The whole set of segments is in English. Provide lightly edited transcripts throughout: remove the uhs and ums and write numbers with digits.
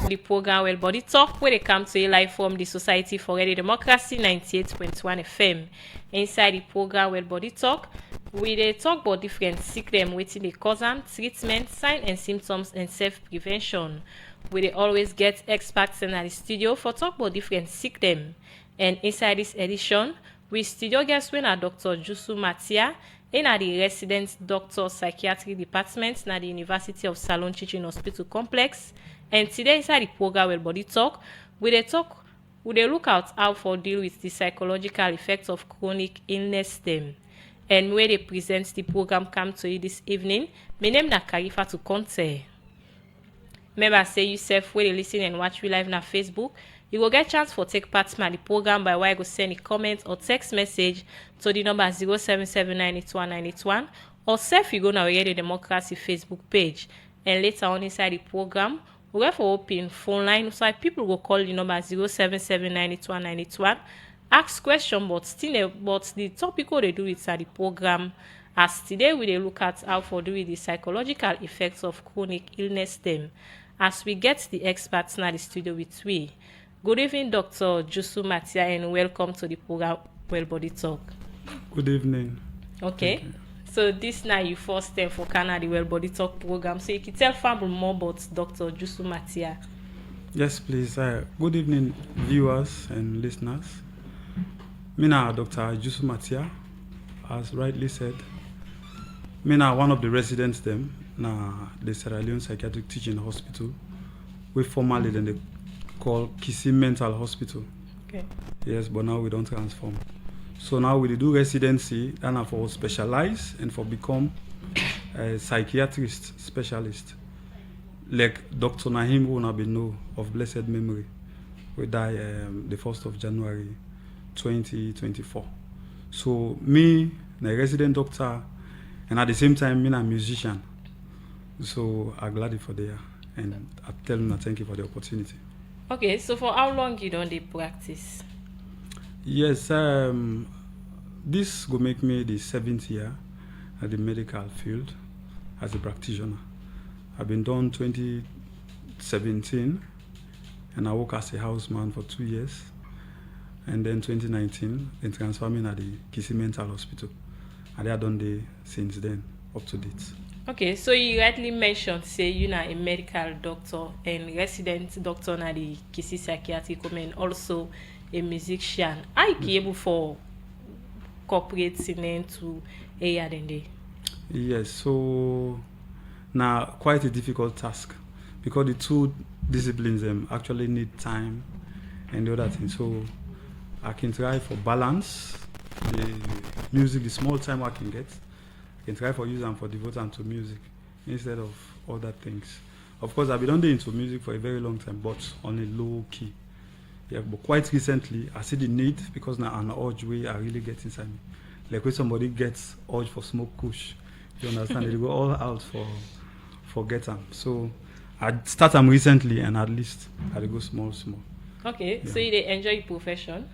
the program Well Body Talk, where they come to you live from the Society for Ready Democracy 98.1 FM. Inside the program Well Body Talk, we dey talk about different sickness, wetin dey cause am, treatment, signs and symptoms, and self-prevention. We dey always get experts in the studio for talk about different sickness. And inside this edition, we studio guest wey na Dr. Jusu Matia, na the resident doctor psychiatry department na the University of Salon Teaching Hospital Complex. And today inside the program Well Body Talk, we dey look at how for deal with the psychological effects of chronic illness them. And where they present the program come to you this evening, my name na Karifa to Conte. Remember say yourself where they listen and watch we live na Facebook. You will get chance for take part in the program by way go send a comment or text message to the number 077981981 or self you go now the Democracy Facebook page. And later on inside the program, we have for open phone line so people will call the number 077981981, ask question but the topic what they do inside the program. As today we dey look at how for do with the psychological effects of chronic illness them. As we get the experts in the studio with we. Good evening, Dr. Jusu Matia, and welcome to the program Well Body Talk. Good evening. Okay. So this now you first time for Canada Well Body Talk program. So you can tell family more about Dr. Jusu Matia. Yes, please. Good evening, viewers and listeners. Me na Dr. Jusu Matia, as rightly said. Me na one of the residents them na the Sierra Leone Psychiatric Teaching Hospital. We formerly then they call Kisi Mental Hospital. Okay. Yes, but now we don't transform. So now we do residency and for specialize and for become a psychiatrist specialist. Like Dr. Nahim who have been know of blessed memory. We die the 1st of January 2024. So me, a resident doctor, and at the same time, me a musician. So I'm glad for there. And I tell them thank you for the opportunity. Okay, so for how long you don't practice? Yes, this will make me the 7th year at the medical field as a practitioner. I've been done 2017 and I work as a houseman for 2 years. And then 2019, then transforming at the Kisi Mental Hospital. And I have done the since then, up to date. Okay, so you rightly mentioned, say you are a medical doctor and resident doctor na the Kisi Psychiatric and also a musician. Are you able for corporate singing to area than day? Yes, so now quite a difficult task because the two disciplines actually need time and the other thing. So I can try for balance the music, the small time I can get. I can try for use them for devote them to music instead of other things. Of course, I've been into music for a very long time, but on a low key. Yeah, but quite recently, I see the need because now an urge way I really get inside me. Like when somebody gets urge for smoke kush, you understand? They go all out for get them. So I start them recently, and at least I go small. Okay, yeah. So you enjoy your profession?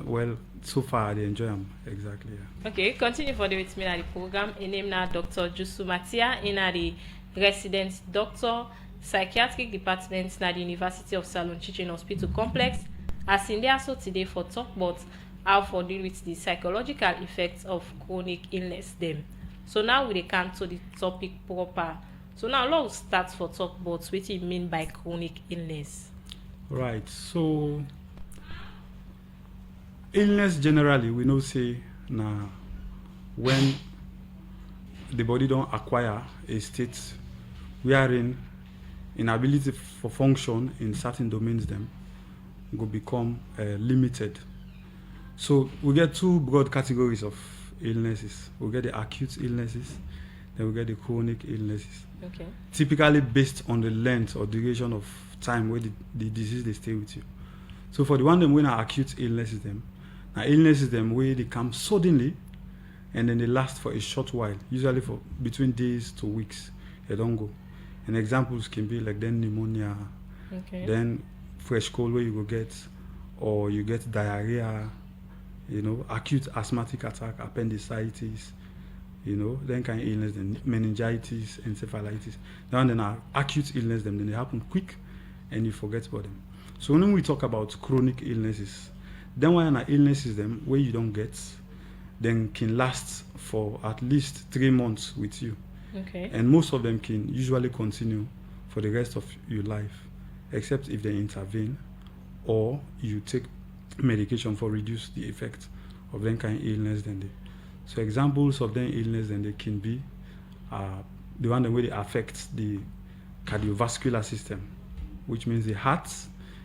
Well, so far I enjoy them exactly. Yeah. Okay, continue for the with me at the program. In name now Dr. Jusu Matia, in the resident doctor psychiatric department na the University of Salon Teaching Hospital Complex. As in there so today for talk about how for deal with the psychological effects of chronic illness them. So now we come to the topic proper. So now let's start for talk about what you mean by chronic illness. Right. So illness generally we know say now when the body don't acquire a state wherein inability for function in certain domains them will become limited. So we get two broad categories of illnesses. We get the acute illnesses, then we get the chronic illnesses. Okay. Typically based on the length or duration of time where the disease they stay with you. So for the one them when are acute illnesses them, now illnesses them where they come suddenly and then they last for a short while, usually for between days to weeks. They don't go. And examples can be like then pneumonia, okay, then fresh cold where you go get, or you get diarrhea, acute asthmatic attack, appendicitis, then kind of illness, then meningitis, encephalitis. Then are acute illness, then they happen quick and you forget about them. So when we talk about chronic illnesses, then when an illnesses them where you don't get, then can last for at least 3 months with you. Okay. And most of them can usually continue for the rest of your life, except if they intervene or you take medication for reduce the effect of them kind of illness then they. So examples of them illness then they can be the one that way they affect the cardiovascular system, which means the heart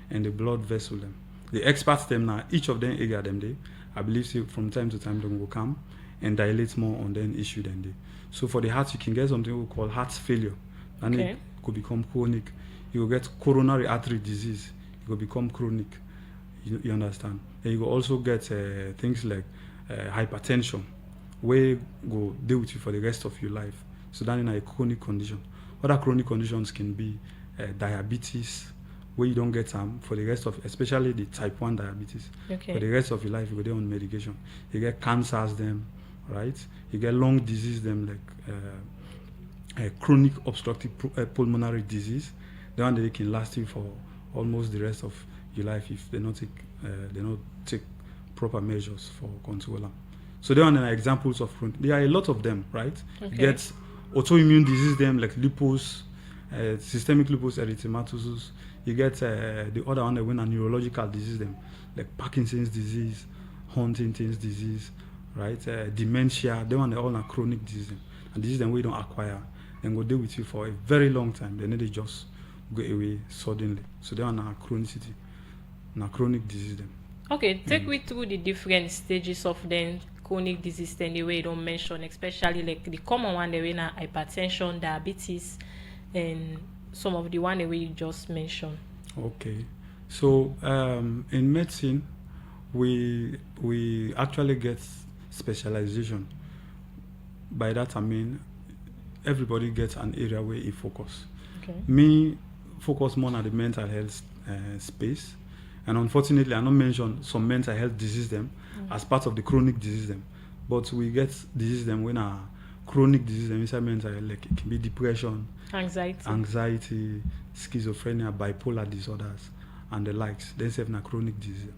and the blood vessel them. The experts them now, each of them area them they, I believe say from time to time they will come and dilate more on them issue than they. So for the heart you can get something we call heart failure, and Okay. it could become chronic. You will get coronary artery disease, it will become chronic. You understand? And you will also get things like hypertension, where go deal with you for the rest of your life. So that is a chronic condition. Other chronic conditions can be diabetes, where you don't get them for the rest of, especially the type 1 diabetes. Okay. For the rest of your life, you go there on medication. You get cancers them, right? You get lung disease them like chronic obstructive pulmonary disease. The one that they can last you for almost the rest of your life if they not take proper measures for control them. So there are examples of chronic. There are a lot of them, right? Okay. You get autoimmune disease them like lupus, systemic lupus erythematosus. You get the other one that when a neurological disease them like Parkinson's disease, Huntington's disease, right? Dementia. They one all are chronic disease, and disease them we don't acquire and go deal with you for a very long time. Then they just go away suddenly. So they are now chronicity, now chronic disease them. Okay, take me through the different stages of the chronic disease then the way you don't mention, especially like the common one the way na hypertension, diabetes, and some of the one the way you just mentioned. Okay, so in medicine, we actually get specialization. By that I mean everybody gets an area where he focus. Okay. Me focus more on the mental health space, and unfortunately I not mention some mental health disease them as part of the chronic disease them, but we get disease them when a chronic disease them inside mental health, like it can be depression, anxiety, schizophrenia, bipolar disorders, and the likes. Then say na chronic disease.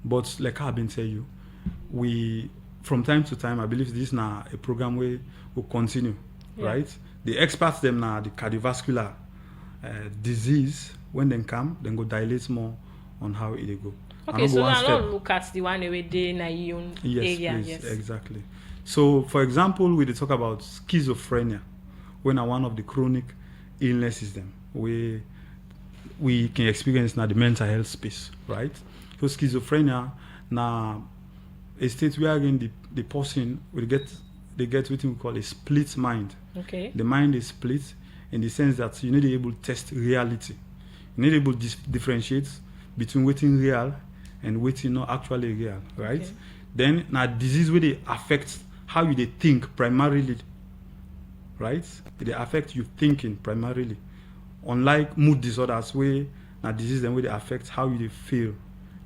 But like I've been telling you, we from time to time I believe this now a program where will continue, right? The experts them now the cardiovascular disease when they come, then go dilate more on how it go. Okay, so now don't look at the one where they in your own area. Please, yes, exactly. So, for example, we talk about schizophrenia, when are one of the chronic illnesses them we can experience now the mental health space, right? So schizophrenia now a state where again the person will get what we call a split mind. Okay. The mind is split in the sense that you need to be able to test reality. You need to be able to differentiate between waiting real and waiting not actually real, right? Okay. Then now disease where they affect how you they think primarily, right? They affect you thinking primarily. Unlike mood disorders where now disease then where they affect how you they feel,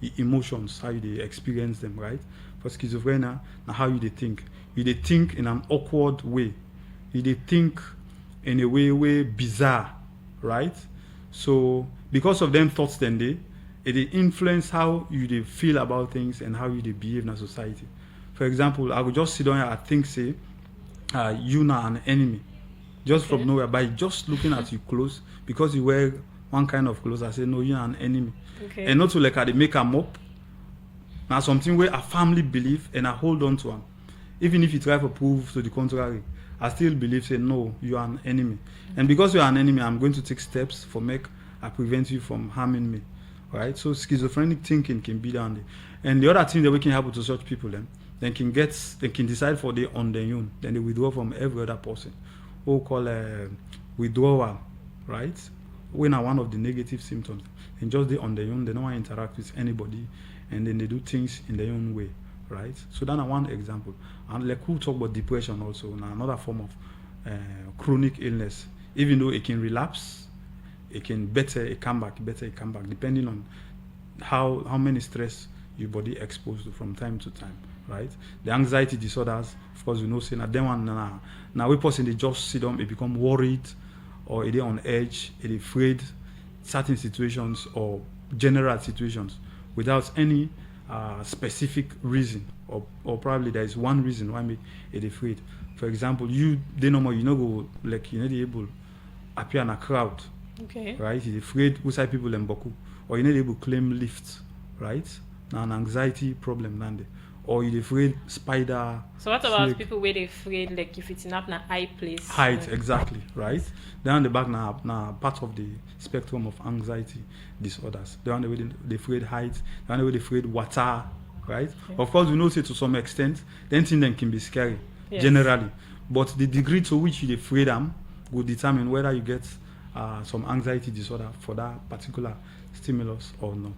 your emotions, how you they experience them, right? For schizophrenia, now how you they think. You they think in an awkward way. You they think in a way bizarre, right? So because of them thoughts then it influence how you they feel about things and how you they behave in a society. For example, I would just sit down here and think say you now an enemy. Just from nowhere, by just looking at you clothes, because you wear one kind of clothes, I say no, you're an enemy. Okay. And not to like they make them up. Now something where I firmly believe and I hold on to them. Even if you try to prove to the contrary, I still believe say no, you are an enemy. And because you are an enemy, I'm going to take steps I prevent you from harming me. Right? So schizophrenic thinking can be down there. And the other thing that we can help to such people they can decide for they on their own. Then they withdraw from every other person. What we call withdrawal, right? When are one of the negative symptoms. And just they on their own, they don't want to interact with anybody, and then they do things in their own way, right? So that's one example. And like who talk about depression also, now another form of chronic illness. Even though it can relapse, it can come back, depending on how many stress your body exposed to from time to time, right? The anxiety disorders, of course, say that them one now we person they just sit down, they become worried, or they on edge, they afraid, certain situations or general situations without any specific reason, or probably there is one reason why make it afraid. For example, you they normal you know go like you know the able appear in a crowd, Okay. right? You're afraid outside people and boku, or you're not able to claim lifts, right? Now an anxiety problem nande, or you're afraid spider. So what about snake, people where they afraid like if it's not in a high place? height, like- exactly, right? Down the back now part of the spectrum of anxiety disorders. The one way they afraid height, the one way they afraid water, right? Okay. Of course, we know say to some extent, then thing then can be scary Yes. generally, but the degree to which you afraid them will determine whether you get some anxiety disorder for that particular stimulus or not.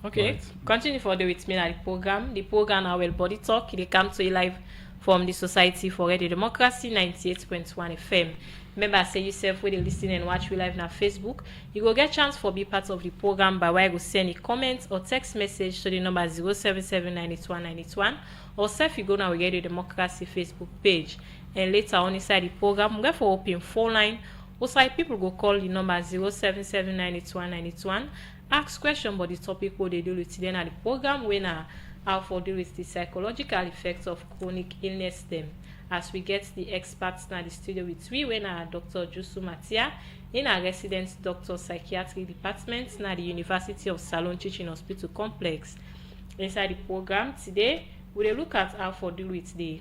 Okay. Right. Continue further with me at the program. The program our body talk. They come to you live from the Society for Radio Democracy 98.1 FM. Remember, say yourself when they listen and watch we live on Facebook. You will get chance for be part of the program by way you send a comment or text message to the number 077-981-981, or self you go now we Radio Democracy Facebook page. And later on inside the program, we go for open phone line. Also, people go call the number 077-981-981. Ask question about the topic what they do with then at the program when how for deal with the psychological effects of chronic illness them. As we get the experts in the studio with we when Dr. Jusu Matia in our resident doctor psychiatry department na the University of Salon Teaching Hospital Complex. Inside the program today, we will look at how for deal with the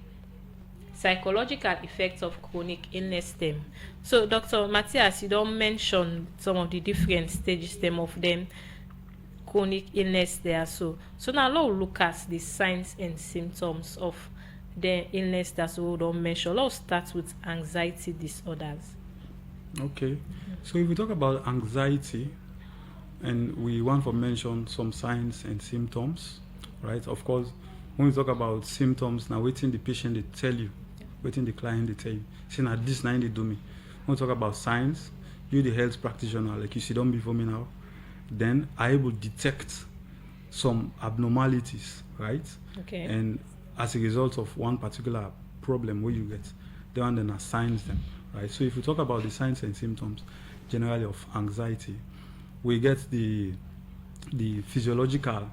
psychological effects of chronic illness them. So Dr. Matthias, you don't mention some of the different stages them of them chronic illness there. So now let's look at the signs and symptoms of the illness that we don't mention. Let's start with anxiety disorders. Okay, so if we talk about anxiety, and we want to mention some signs and symptoms, right? Of course, when we talk about symptoms, now waiting the patient they tell you, waiting the client they tell you, saying that this now they do me. When we talk about signs, you the health practitioner, like you sit down before me now, then I able detect some abnormalities, right? Okay. And as a result of one particular problem where you get, then assigns them, right? So if we talk about the signs and symptoms generally of anxiety, we get the physiological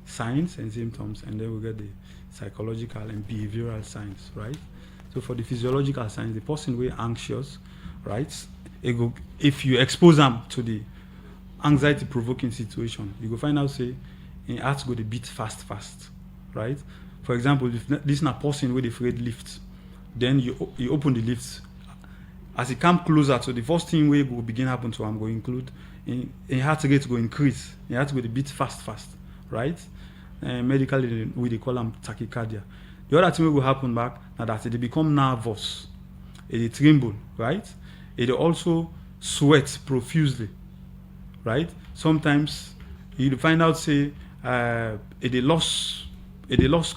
signs and symptoms, and then we get the psychological and behavioral signs, right? So for the physiological signs, the person will anxious, right? If you expose them to the anxiety provoking situation, you go find out say in heart go the beat fast, right? For example, if this is a person with afraid lift, then you open the lift. As it come closer, so the first thing we will begin happen to am go include in heart rate go increase. In heart go the beat fast, right? Medically we they call them tachycardia. The other thing will happen back now that they become nervous, they tremble, right? They also sweat profusely, right? Sometimes you find out say they lost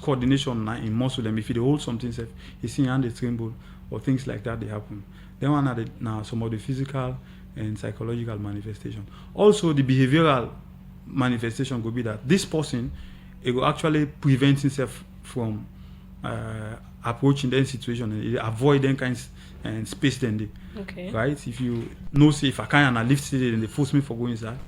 coordination in muscle them. If they hold something safe, you see hand they tremble or things like that they happen. Then one are now some of the physical and psychological manifestation. Also the behavioral manifestation could be that this person it will actually prevent himself from approaching that situation and avoid them kinds and space then they. Okay. Right? If you know say if I can't lift it and they force me for going inside,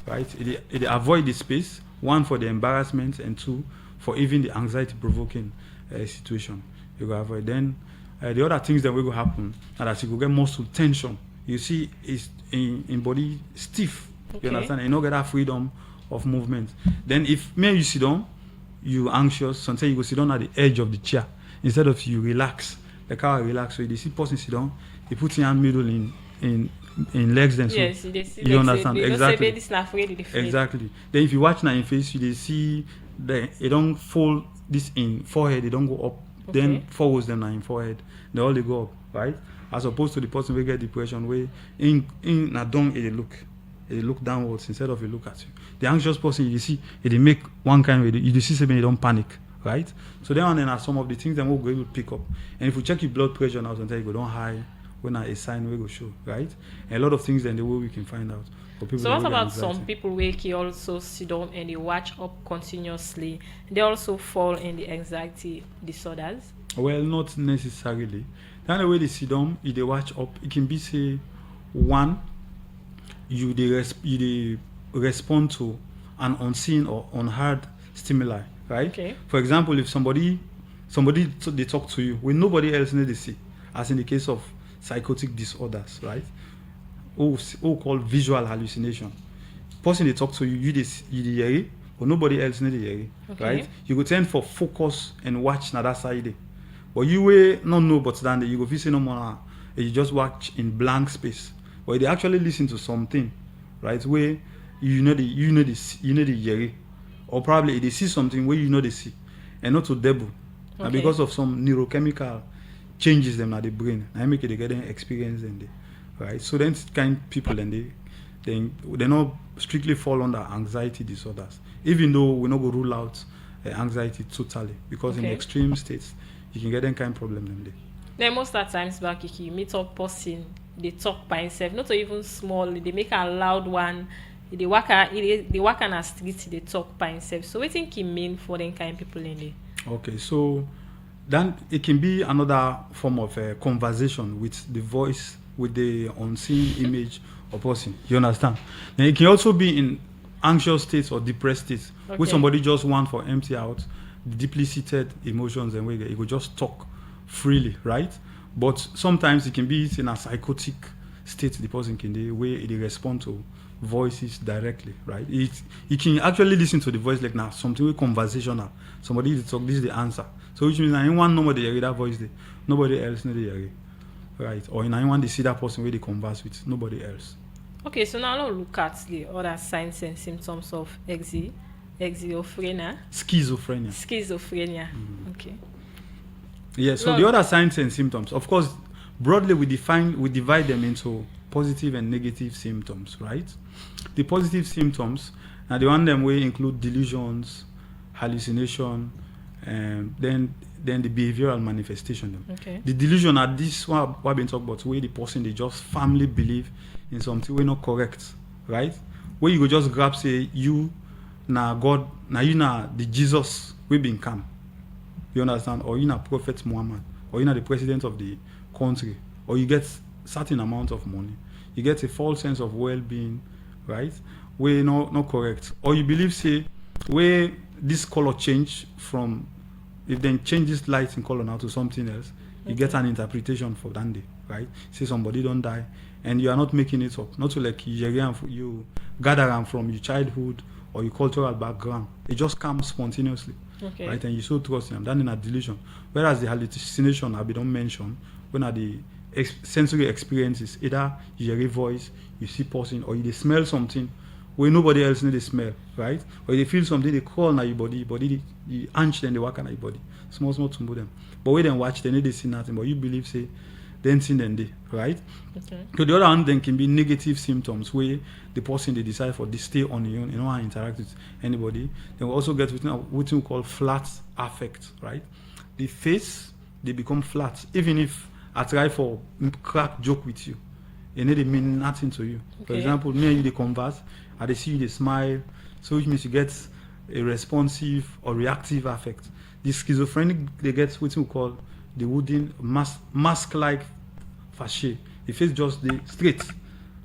right? It avoid the space, one for the embarrassment and two for even the anxiety provoking situation. You go avoid then the other things that will happen are that you will get muscle tension. You see is in body stiff. Okay. You understand? And you don't get that freedom of movement. Then if me you sit down, you anxious, sometimes you go sit down at the edge of the chair instead of you relax. Like how I relax. So you see person sit down, you put your hand middle in legs then so Yes, they see you understand they exactly. Don't say this not afraid, they afraid. Exactly. Then if you watch now in face, you they see that they don't fold this in forehead, they don't go up. Okay. Then forwards them now in forehead. They all they go up, right? As opposed to the person who get depression where in a down they look downwards instead of a look at you. The anxious person you see they make one kind of you see something they don't panic, right? So then and then are some of the things that we'll go able to pick up. And if you check your blood pressure now, sometimes you go down high when a sign will go show, right? And a lot of things then the way we can find out. For people So that what will get about anxiety. some people where also sit down and they watch up continuously? They also fall in the anxiety disorders. Well, not necessarily. The way they sit down, if they watch up, it can be say one, you dey respond to an unseen or unheard stimuli, right? Okay. For example, if somebody they talk to you when nobody else need to see, as in the case of psychotic disorders, right? Or called visual hallucination. Person they talk to you, you dey hear it, but nobody else need to hear it, Okay. right? You go tend for focus and watch na that side dey. But you will not know but that you go feel say no more now. You just watch in blank space. But they actually listen to something, right? Where you know the hear it. Or probably they see something where you know they see. And not to double. And Okay. because of some neurochemical changes them in the brain, I make it they get an experience in there. Right? So then kind people and they not strictly fall under anxiety disorders. Even though we not go rule out anxiety totally. Because in Okay. extreme states you can get any kind of problem in there. Then most of the times back, if you meet up person, they talk by himself, not even small, they make a loud one, they walk on a street, they talk by himself. So what do you think it mean for them kind of people in there? Okay, so then it can be another form of conversation with the voice, with the unseen image or person. You understand? Then it can also be in anxious states or depressed states, where Okay. somebody just want for empty out the deeply seated emotions and where it will just talk freely, right? But sometimes it can be in a psychotic state the person can do where they respond to voices directly, right? You can actually listen to the voice like now something with conversational. Somebody to talk, this is the answer. So which means anyone nobody hear that voice there, nobody else need to hear it, right? Or in anyone they see that person where they converse with, nobody else. Okay, so now let's look at the other signs and symptoms of schizophrenia. Schizophrenia. Okay. Yeah, so No. the other signs and symptoms, of course, broadly we divide them into positive and negative symptoms, right? The positive symptoms, now the one them will include delusions, hallucination, and then the behavioral manifestation them. Okay. The delusion are this one what been talking about where the person they just firmly believe in something we not correct, right? Where you go just grab say you na God, na you na the Jesus we been come. You understand? Or you na Prophet Muhammad, or you na the president of the country, or you get certain amount of money, you get a false sense of well-being, right? Where not correct, or you believe say where this color change from, if then change this light in color now to something else, you get an interpretation for that day, right? Say somebody don't die, and you are not making it up, not to like you gather them from your childhood or your cultural background. It just comes spontaneously. Okay. Right, and you so trust them. That in a delusion. Whereas the hallucination I don't mention, when are the sensory experiences, either you hear a voice, you see person, or you smell something where nobody else need to smell, right? Or they feel something, they crawl na your body, the hunch then they walk on your body. Small to move them. But when they watch, they need to see nothing. But you believe say then see then they, right? Okay. So the other hand then can be negative symptoms where the person they decide for this stay on your own, you don't want to interact with anybody. Then we also get what we call flat affect, right? The face they become flat, even if I try for crack joke with you, it need to mean nothing to you. For Okay. example, me and you they converse, and they see you they smile, so which means you get a responsive or reactive affect. The schizophrenic they get what we call the wooden mask-like face. The face just the straight.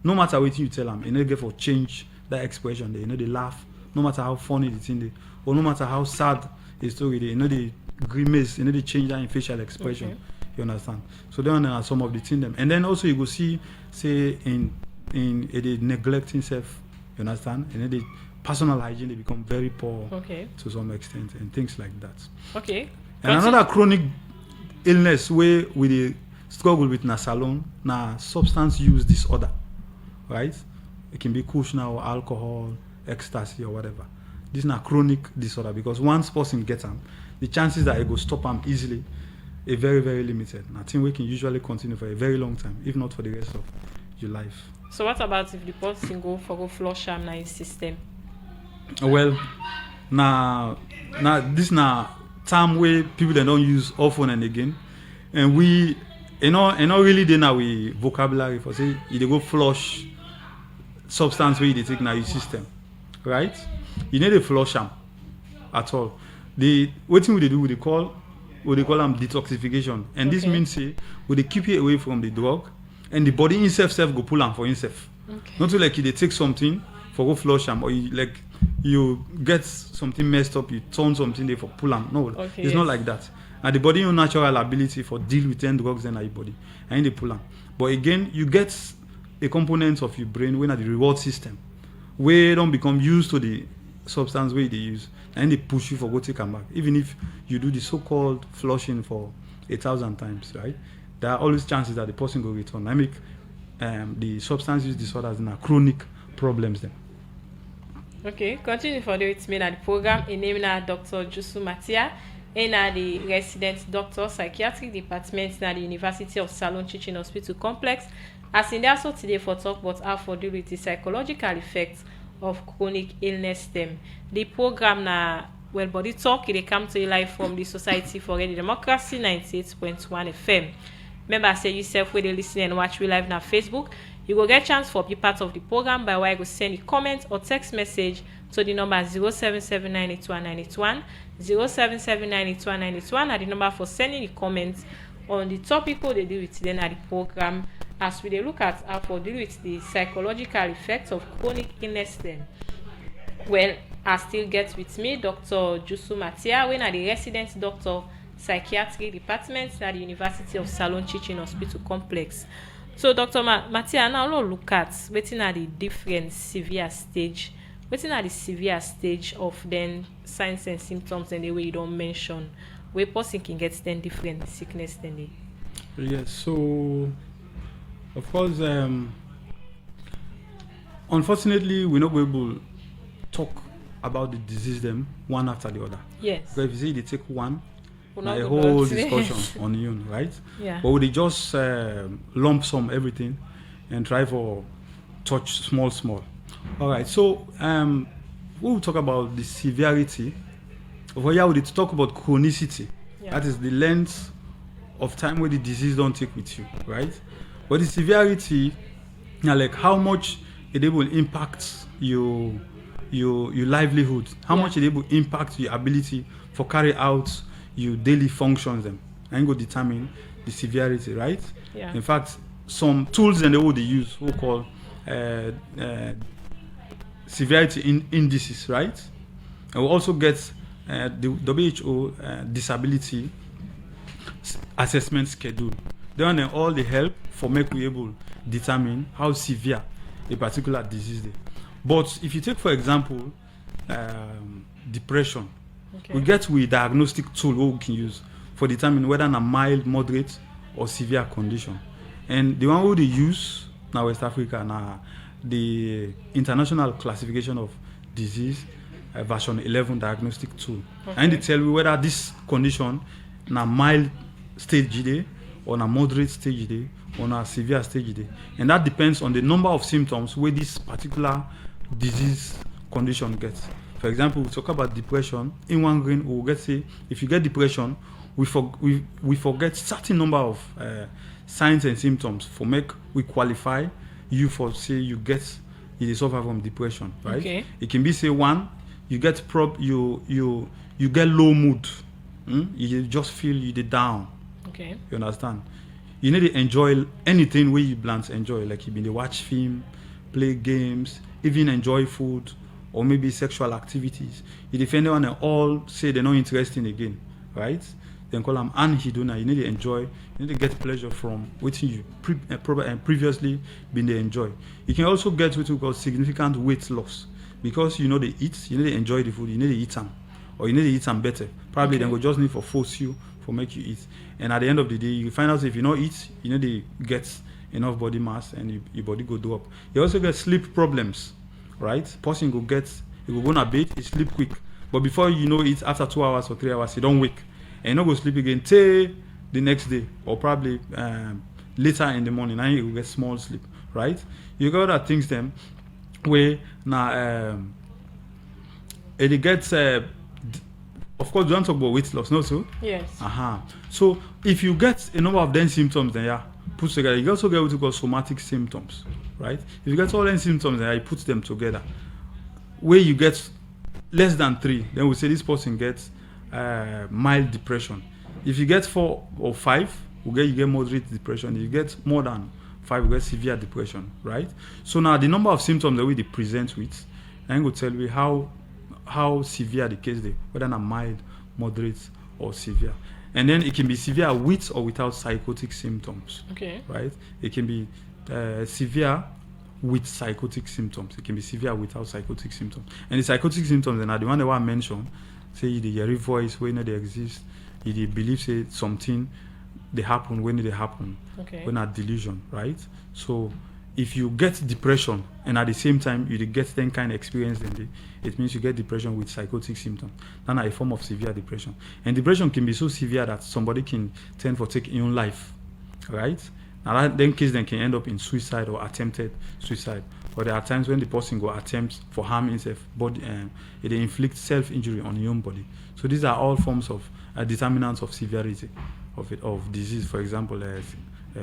No matter what you tell them, you know get for change that expression. They they laugh. No matter how funny the thing they, or no matter how sad the story they, they grimace. They change that in facial expression. Okay. You understand? So then are some of the things them, and then also you go see say in the neglecting self. You understand? And then the personal hygiene they become very poor Okay. to some extent and things like that. Okay. And another chronic illness where we dey struggle with na salon, na substance use disorder, right? It can be kush now or alcohol, ecstasy or whatever. This is a chronic disorder because once person gets them, the chances that it go stop them easily are very, very limited. And I think we can usually continue for a very long time, if not for the rest of your life. So what about if the person go flush am na his system? Well, now this na term where people they don't use often and again, and we really then now we vocabulary for say you dey go flush substance where you dey take na your system, right? You need to flush them at all. What thing we dey do we dey call them detoxification, and this Okay. means say we dey keep you away from the drug, and the body itself go pull am for itself. Okay. Not to like you they take something for go flush them, or you get something messed up, you turn something there for pull them. No, Okay, it's not yes. like that. And the body no natural ability for deal with 10 drugs in your body, and they pull them. But again, you get a component of your brain when at the reward system, where don't become used to the substance where they use, and they push you for go take them back. Even if you do the so-called flushing for 1,000 times, right? There are always chances that the person will return. I make the substance use disorders and chronic problems then. Okay, continue for the with me at the program. In name na Dr. Jusu Matia, and the resident doctor psychiatric department na the University of Salon Teaching Hospital Complex. As in there also today for talk about how for deal with the psychological effects of chronic illness them. The program na well body talk, it come to you live from the Society for Ready Democracy 98.1 FM. Remember, say yourself where they listen and watch we live na Facebook. You will get chance for be part of the program by way you go send a comment or text message to the number 077981981, 077981981, and the number for sending the comments on the topic we they deal with then at the program as we dey look at how for deal with the psychological effects of chronic illness then. Well, I still get with me Dr. Jusu Matia, when are the resident doctor psychiatry department at the University of Salon Teaching Hospital Complex. So Dr. Matia, now let's look at wetin are the different severe stage. Wetin are the severe stage of then signs and symptoms and the way you don't mention where person can get then different sickness than they. Yes, so of course, unfortunately, we're not able to talk about the disease them one after the other. Yes. So if you see they take one, We'll now not a go whole back to it. discussion on you, right? Yeah. But we just lump sum everything and try for touch small. All right. So we will talk about the severity. Over here, we talk about chronicity. Yeah. That is the length of time where the disease don't take with you, right? But the severity, like how much it will impact your livelihood, how Yeah. much it will impact your ability for carry out your daily functions them, and go determine the severity, right? Yeah. In fact, some tools and they use we call severity indices, right? And we also get the WHO disability assessment schedule. They want all the help for make we able determine how severe a particular disease is. But if you take, for example, depression, Okay. we get with diagnostic tool what we can use for determining whether a mild, moderate, or severe condition. And the one who they use now West Africa now the International Classification of Disease version 11 diagnostic tool. Okay. And they tell you whether this condition na mild stage day or na moderate stage day or na severe stage day. And that depends on the number of symptoms where this particular disease condition gets. For example, we talk about depression. In one green, we will get say if you get depression, we forget certain number of signs and symptoms for make we qualify you for say you suffer from depression, right? Okay. It can be say one, you get you get low mood, you just feel you dey down. Okay. You understand? You need to enjoy anything where you plan to enjoy, like you been to watch film, play games, even enjoy food, or maybe sexual activities. If defend one and all say they're not interested again, right? Then call them anhedonia. You need to enjoy, you need to get pleasure from what you previously been to enjoy. You can also get what we call significant weight loss because you know they eat, you need to enjoy the food, you need to eat them, or you need to eat them better. Probably then go just need for force you for make you eat. And at the end of the day, you find out if you not eat, you need to get enough body mass and your body go drop. You also get sleep problems, right? Person go go on a bed, he sleep quick. But before you know it, after 2 hours or 3 hours, you don't wake. And you don't go sleep again till the next day or probably later in the morning. And you will get small sleep, right? You got other things then where now it gets of course, we don't talk about weight loss, no, so? Yes. So, if you get a number of then symptoms, then yeah, put together. You also get what we call somatic symptoms, right? If you get all them symptoms, then you put them together. Where you get less than 3, then we say this person gets mild depression. If you get 4 or 5, you get moderate depression. If you get more than 5 we get severe depression, right? So now the number of symptoms that we present with, I'm going to tell you how severe the case is, whether not mild, moderate, or severe. And then it can be severe with or without psychotic symptoms. Okay. Right? It can be severe with psychotic symptoms. It can be severe without psychotic symptoms. And the psychotic symptoms, and the one that I mentioned, say the hear voice when they exist, they believe say something they happen when they happen. Okay. When are delusion, right? So if you get depression and at the same time you get then kind of experience, then it means you get depression with psychotic symptoms. That's a form of severe depression. And depression can be so severe that somebody can tend for taking own life, right? Now that then case then can end up in suicide or attempted suicide. Or there are times when the person go attempt for harm himself, body, it inflict self-injury on your own body. So these are all forms of determinants of severity of disease. For example,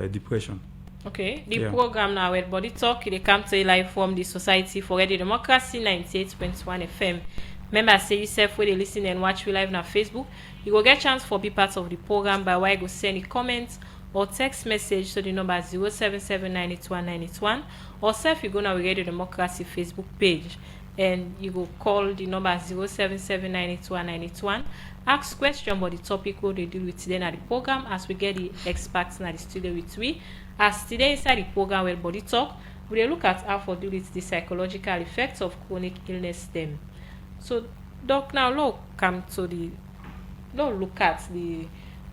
depression. Okay, the program now with Body Talk, they come to you live from the Society for Ready Democracy 98.1 FM. Remember, say yourself where they listen and watch we live on Facebook. You will get chance for be part of the program by why you go send a comment or text message to the number 077-981-981, or self you go now Radio Democracy Facebook page and you go call the number 077-981-981. Ask question about the topic what they deal with today at the program as we get the experts in the studio with we. As today inside the program with Body Talk, we will look at how to deal with the psychological effects of chronic illness them. So doc, now look at the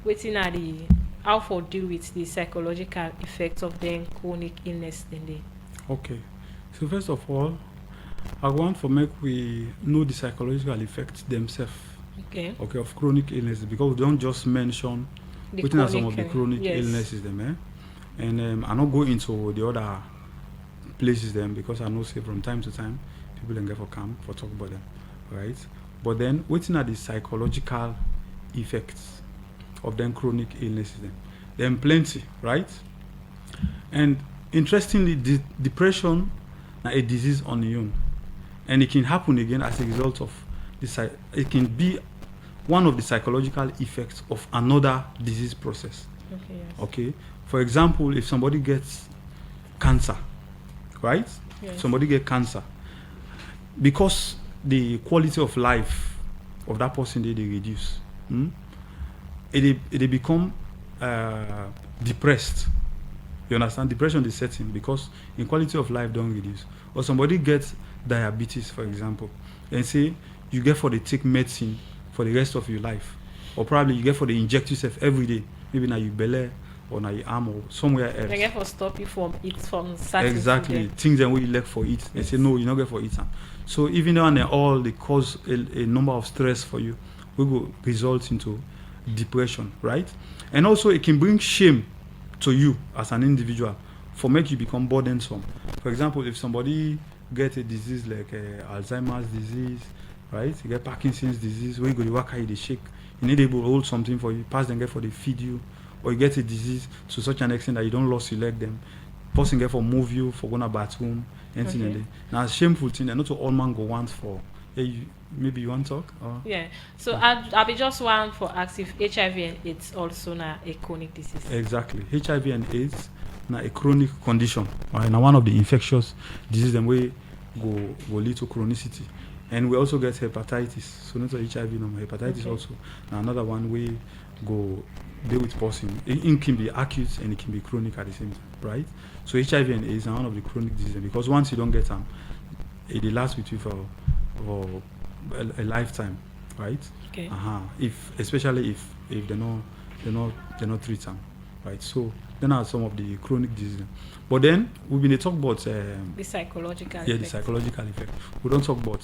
waiting at the how to deal with the psychological effects of the chronic illness then they. Okay. So first of all, I want to make we know the psychological effects themselves. Okay. Okay, of chronic illnesses, because we don't just mention within some of the chronic illnesses them, and I not go into the other places them because I know say from time to time people can get for camp for talk about them, right? But then waiting at the psychological effects of them chronic illnesses them plenty, right? And interestingly, depression is a disease on its own, and it can happen again as a result of it can be one of the psychological effects of another disease process. Okay. Yes. Okay. For example, if somebody gets cancer, right? Yes. Somebody get cancer, because the quality of life of that person they reduce, it become depressed. You understand? Depression is setting because in quality of life don't reduce. Or somebody gets diabetes, for example, and say you get for the take medicine for the rest of your life, or probably you get for the inject yourself every day, maybe now you belly or now your arm or somewhere else. They get for stop you from it from starting. Exactly, things that we elect for it. They say no, you not get for it. So even though they all they cause a number of stress for you, we will result into depression, right? And also it can bring shame to you as an individual for make you become burdensome. For example, if somebody get a disease like Alzheimer's disease, right? You get Parkinson's disease, where you go to work, you shake, you need able to hold something for you, pass them get for the feed you, or you get a disease to such an extent that you don't lose your leg them, person get for move you for going to bathroom, anything like that. Now shameful thing, and not all man go want for. Hey, maybe you want to talk? Or? Yeah. So I'll be just one for ask if HIV and AIDS also na a chronic disease. Exactly. HIV and AIDS na a chronic condition. Right? Now one of the infectious diseases them way go lead to chronicity. And we also get hepatitis. So not HIV, no hepatitis also. Now another one way go deal with person. It can be acute and it can be chronic at the same time, right? So HIV and AIDS are one of the chronic diseases because once you don't get them, it lasts with you for a lifetime, right? Okay. Especially if they not treat them, right? So then are some of the chronic diseases. But then we've been talk about the psychological effect. the psychological effect. We don't talk about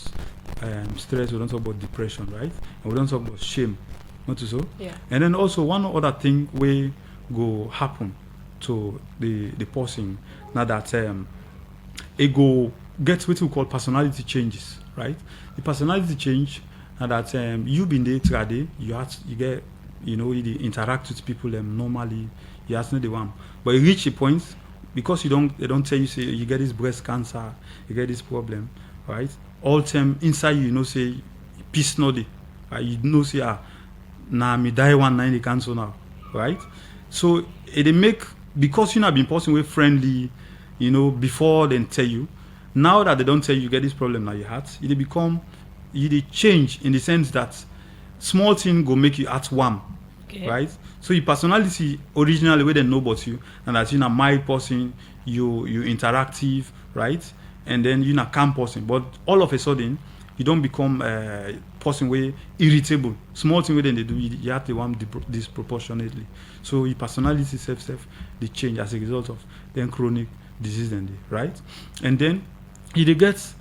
stress. We don't talk about depression, right? And we don't talk about shame, not so. Yeah. And then also one other thing will go happen to the person now that it go get what we call personality changes, right? The personality change now that you been there today, you get you interact with people normally, you ask not the one, but you reach a point because they don't tell you say you get this breast cancer, you get this problem, right? All time inside you say peace no day, right? You say me die one night the cancer now, right? So it make because you not been person with friendly, before they tell you. Now that they don't tell you, you get this problem now your heart, they become, they change in the sense that small thing go make you heart warm, right? So your personality originally where they know about you, and that you're a mild person, you interactive, right? And then you're a calm person, but all of a sudden you don't become a person where irritable. Small thing where then they do, you have to warm disproportionately. So your personality self they change as a result of then chronic disease and right? And then you get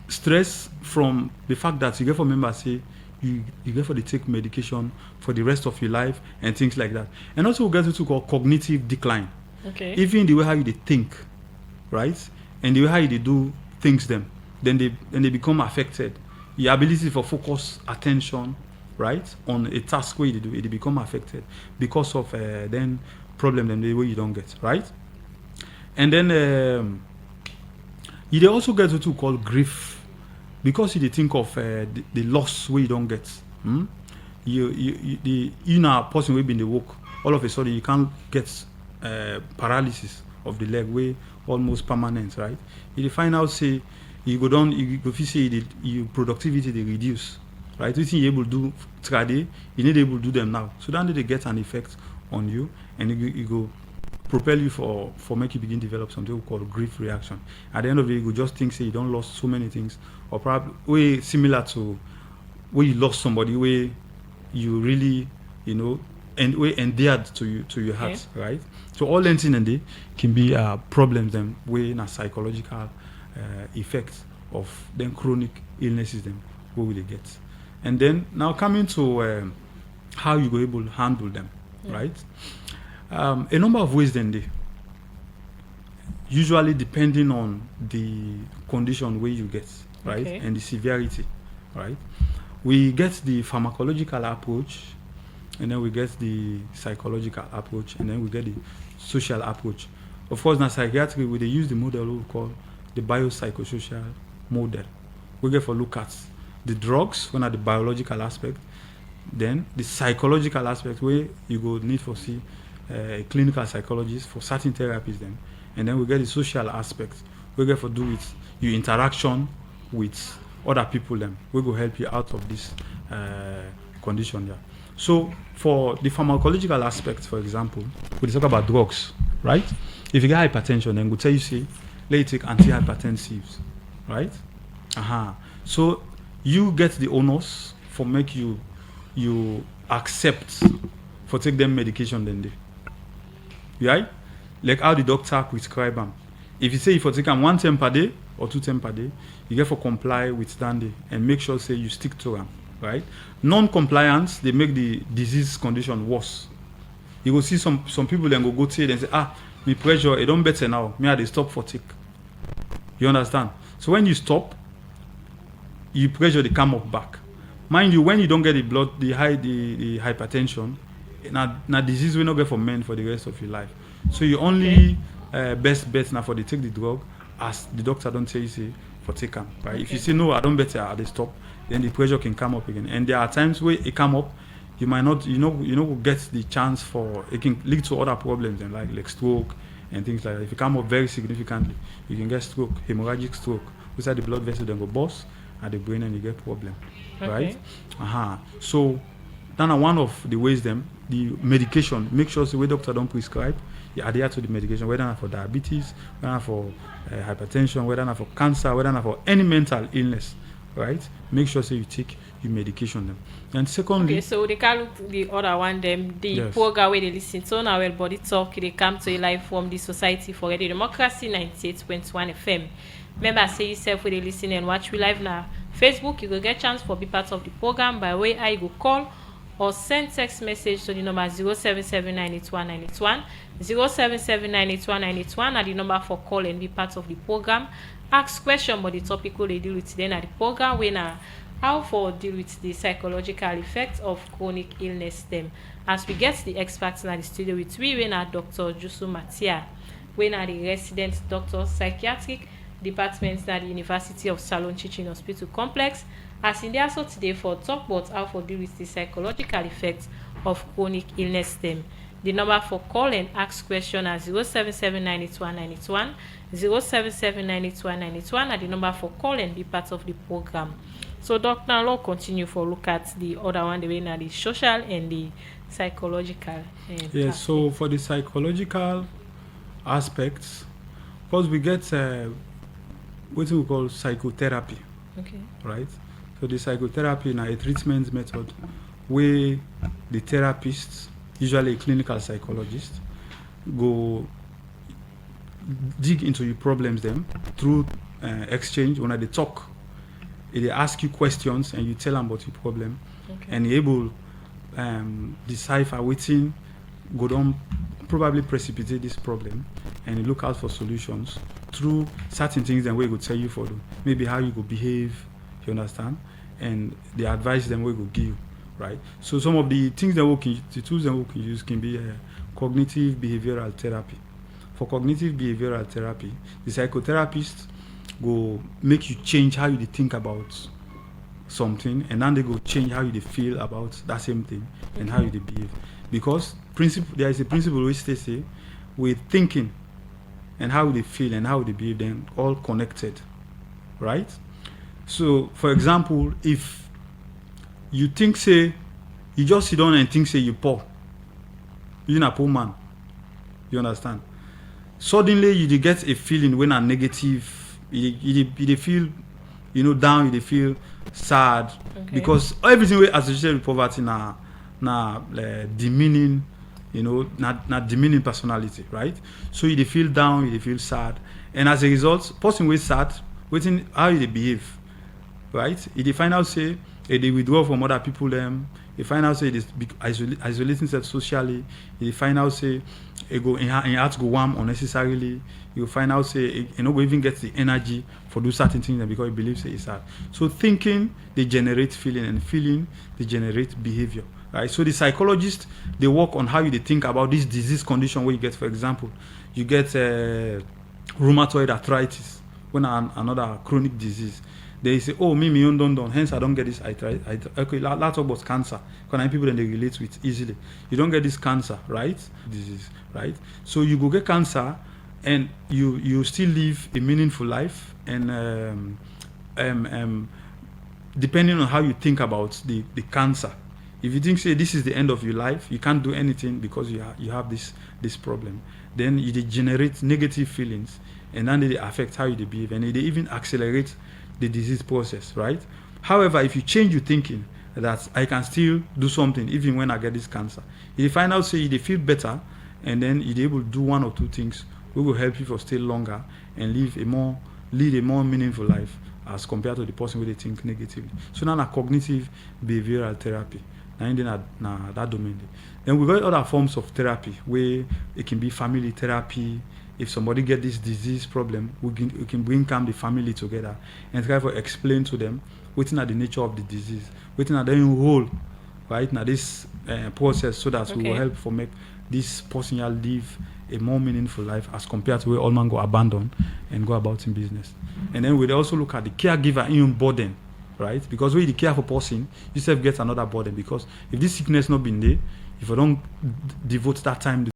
stress from the fact that you get for members say you get for the take medication for the rest of your life and things like that. And also we get to call cognitive decline. Okay. Even the way how you they think, right? And the way how you they do things then they become affected. Your ability for focus, attention, right, on a task where you do it become affected because of then problem then the way you don't get, right? And then you they also get to call grief because you think of the loss where you don't get. You know a person will be in the walk, all of a sudden you can't get paralysis of the leg way almost permanent, right? You find out say you go down, you go see your productivity they reduce, right? You think you're able to do today, you need able to do them now. So then they get an effect on you, and you go propel you for make you begin develop something we call grief reaction. At the end of the day, you go just think say you don't lost so many things, or probably way similar to where you lost somebody where you really and way endeared to your heart, right? So all that in and they can be problems them way in a psychological effects of then chronic illnesses them what will they get. And then now coming to how you go able to handle them, right? A number of ways then they usually depending on the condition where you get, right? And the severity, right? We get the pharmacological approach, and then we get the psychological approach, and then we get the social approach. Of course, in psychiatry, we they use the model we call the biopsychosocial model. We get for look at the drugs, one at the biological aspect, then the psychological aspect where you go need for see a clinical psychologist for certain therapies then, and then we get the social aspect. We get for do with your interaction with other people then. We go help you out of this condition there. So for the pharmacological aspect, for example, we talk about drugs, right? If you get hypertension, then we tell you say, let you take antihypertensives, right? So you get the onus for make you accept for take them medication then they, right? Like how the doctor prescribe them. If you say if you take them 1 time per day or 2 times per day, you get for comply with that day and make sure say you stick to them, right? Non-compliance they make the disease condition worse. You will see some people then go to it and say my pressure it don't better now. Me I they stop for take. You understand? So when you stop, your pressure they come up back. Mind you, when you don't get the hypertension, now disease will not get for men for the rest of your life. So you only best bet now for they take the drug as the doctor don't tell you say for take them, right? If you say no, I don't better, I they stop, then the pressure can come up again. And there are times where it come up, you might not, get the chance for it can lead to other problems and like stroke and things like that. If it come up very significantly, you can get stroke, hemorrhagic stroke, which are the blood vessel then go burst at the brain and you get problem, right? So that's one of the ways them the medication. Make sure the way doctor don't prescribe, you adhere to the medication, whether not for diabetes, whether not for hypertension, whether not for cancer, whether not for any mental illness, right? Make sure you take your medication them. And secondly, so they can look the other one them the program where they listen to now well body talk they come to a live from the Society for Radio Democracy 98.1 FM. Remember say yourself where they listen and watch we live now Facebook. You will get chance for be part of the program by way I go call or send text message to the number 077981981 077981981 at the number for call and be part of the program. Ask question about the topic they deal with then at the program when how for deal with the psychological effects of chronic illness them. As we get the experts in the studio with we when Dr. Jusu Matia, when the resident doctor psychiatric department at the University of Salon Teaching Hospital Complex. As in there so today for talk about how for deal with the psychological effects of chronic illness them. The number for call and ask question are 077-981-981, 077-981-981, and the number for call and be part of the program. So Dr. now let's continue for look at the other one, the way now the social and the psychological. Yes, so for the psychological aspects, first we get what we call psychotherapy. Okay. Right? So the psychotherapy is a treatment method where the therapist, usually a clinical psychologist, go dig into your problems them through exchange. When they talk, they ask you questions and you tell them about your problem, and you're able decipher within go down probably precipitate this problem and you look out for solutions through certain things and we go tell you for them. Maybe how you go behave, you understand, and the advice them we go give, right? So some of the things that the tools that we can use can be cognitive behavioral therapy. For cognitive behavioral therapy, the psychotherapist go make you change how you think about something, and then they go change how you feel about that same thing and how you behave. Because there is a principle which they say with thinking and how they feel and how they behave, then all connected, right? So for example, if you think say you just sit down and think say you poor, you're a poor man, you understand, suddenly you get a feeling when a negative, you feel down, you feel sad, because everything we associated with poverty now demeaning, not demeaning personality, right? So you feel down, you feel sad, and as a result, person will sad, waiting how they behave, right? If they find out say they withdraw from other people, they find out say they isolating themselves socially, they find out say they go in heart go warm unnecessarily, you find out say you go even get the energy for do certain things because you believe say it's sad. So thinking they generate feeling, and feeling they generate behavior. Right, so the psychologists, they work on how you think about this disease condition where you get, for example, you get rheumatoid arthritis, when another chronic disease. They say, oh, me don't, hence I don't get this arthritis. Okay, let's talk about cancer, because people then they relate with easily. You don't get this cancer, right? Disease, right? So you go get cancer, and you still live a meaningful life, and depending on how you think about the cancer. If you think say this is the end of your life, you can't do anything because you have this problem, then you generate negative feelings, and then they affect how you behave, and they even accelerate the disease process, right? However, if you change your thinking that I can still do something even when I get this cancer, if you find out say you feel better, and then you're able to do one or two things, we will help you for stay longer and lead a more meaningful life as compared to the person where they think negatively. So now cognitive behavioral therapy. That domain. Then we got other forms of therapy where it can be family therapy. If somebody get this disease problem, we can bring the family together and try to explain to them what are the nature of the disease, what are their role, right? Now this process, so that we will help for make this person live a more meaningful life as compared to where all man go abandon and go about in business. And then we also look at the caregiver in burden. Right? Because when you care for person, you self get another burden, because if this sickness not been there, if you don't devote that time